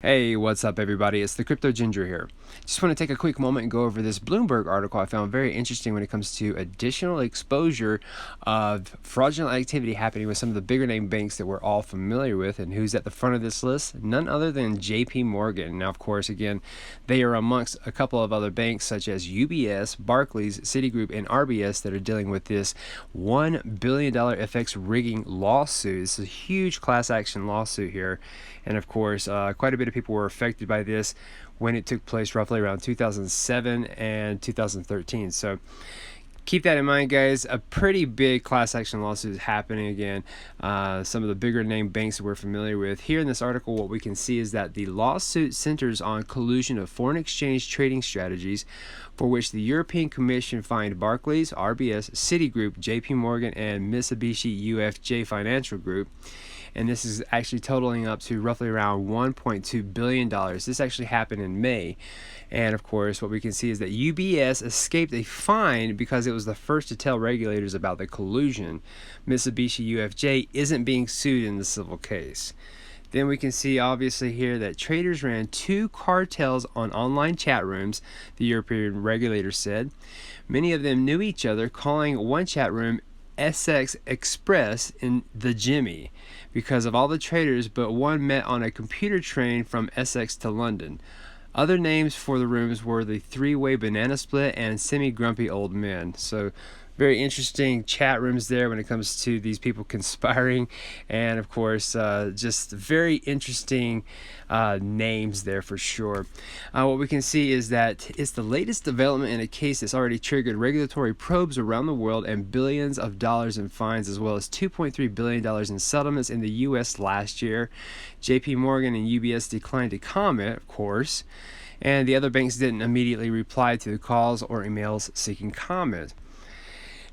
Hey, what's up everybody? It's the Crypto Ginger here. Just want to take a quick moment and go over this Bloomberg article I found very interesting when it comes to additional exposure of fraudulent activity happening with some of the bigger name banks that we're all familiar with. And who's at the front of this list? None other than JPMorgan. Now, of course, again, they are amongst a couple of other banks such as UBS, Barclays, Citigroup, and RBS that are dealing with this $1 billion FX rigging lawsuit. This is a huge class action lawsuit here. And of course, quite a bit of people were affected by this when it took place roughly around 2007 and 2013. So keep that in mind, guys. A pretty big class action lawsuit is happening again. Some of the bigger name banks that we're familiar with. Here in this article, what we can see is that the lawsuit centers on collusion of foreign exchange trading strategies for which the European Commission fined Barclays, RBS, Citigroup, JPMorgan, and Mitsubishi UFJ Financial Group. And this is actually totaling up to roughly around $1.2 billion. This actually happened in May. And of course, what we can see is that UBS escaped a fine because it was the first to tell regulators about the collusion. Mitsubishi UFJ isn't being sued in the civil case. Then we can see obviously here that traders ran two cartels on online chat rooms, the European regulator said. Many of them knew each other, calling one chat room SX Express in the Jimmy because of all the traders, but one met on a computer train from Essex to London. Other names for the rooms were the three-way banana split and semi-grumpy old men. So very interesting chat rooms there when it comes to these people conspiring, and of course just very interesting names there for sure. What we can see is that it's the latest development in a case that's already triggered regulatory probes around the world and billions of dollars in fines, as well as $2.3 billion in settlements in the US last year. JPMorgan and UBS declined to comment, of course, and the other banks didn't immediately reply to the calls or emails seeking comment.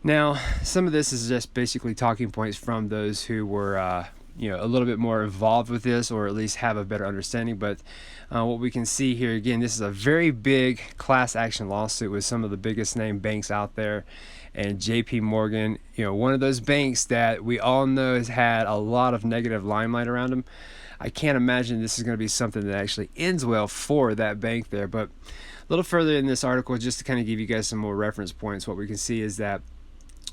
Now, some of this is just basically talking points from those who were, a little bit more involved with this, or at least have a better understanding. But what we can see here, again, this is a very big class action lawsuit with some of the biggest name banks out there. And JP Morgan, one of those banks that we all know has had a lot of negative limelight around them. I can't imagine this is going to be something that actually ends well for that bank there. But a little further in this article, just to kind of give you guys some more reference points, what we can see is that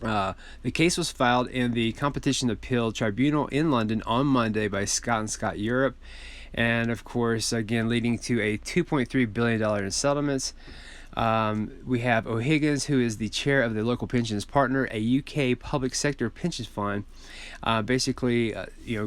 the case was filed in the Competition Appeal Tribunal in London on Monday by Scott & Scott Europe, and of course, again, leading to a $2.3 billion in settlements. We have O'Higgins, who is the chair of the local pensions partner, a UK public sector pension fund, basically,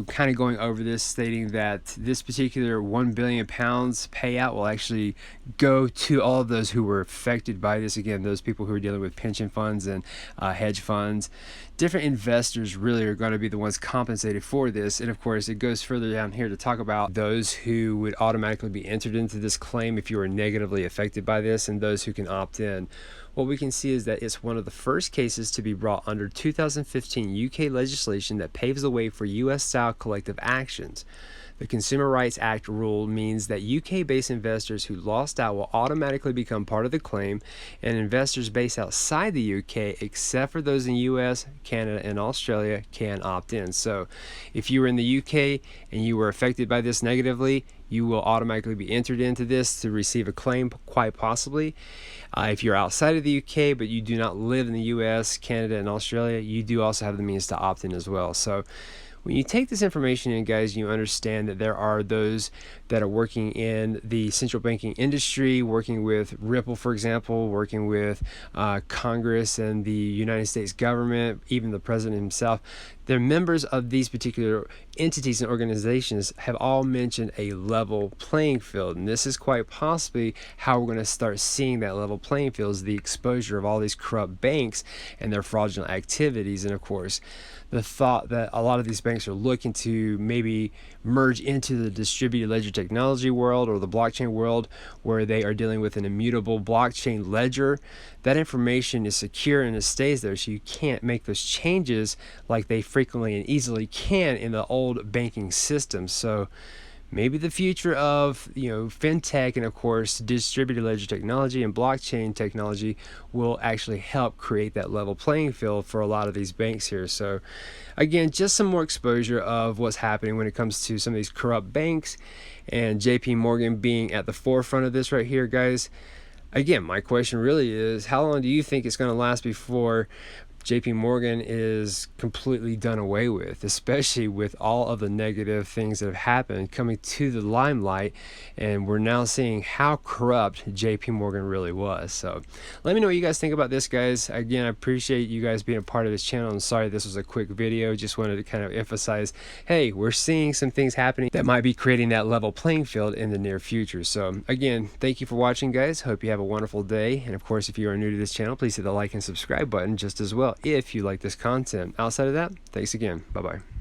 kind of going over this, stating that this particular £1 billion payout will actually go to all of those who were affected by this. Again, those people who are dealing with pension funds and hedge funds. Different investors really are going to be the ones compensated for this. And of course, it goes further down here to talk about those who would automatically be entered into this claim if you were negatively affected by this, and those who can opt in. What we can see is that it's one of the first cases to be brought under 2015 UK legislation that paves the way for US-style collective actions. The Consumer Rights Act rule means that UK-based investors who lost out will automatically become part of the claim, and investors based outside the UK, except for those in US, Canada, and Australia, can opt in. So if you were in the UK and you were affected by this negatively, you will automatically be entered into this to receive a claim, quite possibly. If you're outside of the UK but you do not live in the US, Canada, and Australia, you do also have the means to opt in as well. So when you take this information in, guys, you understand that there are those that are working in the central banking industry, working with Ripple, for example, working with Congress and the United States government, even the president himself. They're members of these particular entities and organizations have all mentioned a level playing field. And this is quite possibly how we're going to start seeing that level playing field, is the exposure of all these corrupt banks and their fraudulent activities. And of course, the thought that a lot of these banks are looking to maybe merge into the distributed ledger technology world or the blockchain world, where they are dealing with an immutable blockchain ledger. That information is secure and it stays there, so you can't make those changes like they frequently and easily can in the old banking system. So maybe the future of fintech and of course distributed ledger technology and blockchain technology will actually help create that level playing field for a lot of these banks here. So again, just some more exposure of what's happening when it comes to some of these corrupt banks, and JPMorgan being at the forefront of this right here, guys. Again, my question really is, how long do you think it's going to last before JPMorgan is completely done away with, especially with all of the negative things that have happened coming to the limelight, and we're now seeing how corrupt JPMorgan really was. So let me know what you guys think about this, guys. Again, I appreciate you guys being a part of this channel. I'm sorry this was a quick video. Just wanted to kind of emphasize, hey, we're seeing some things happening that might be creating that level playing field in the near future. So again, thank you for watching, guys. Hope you have a wonderful day. And of course, if you are new to this channel, please hit the like and subscribe button just as well if you like this content. Outside of that, thanks again. Bye-bye.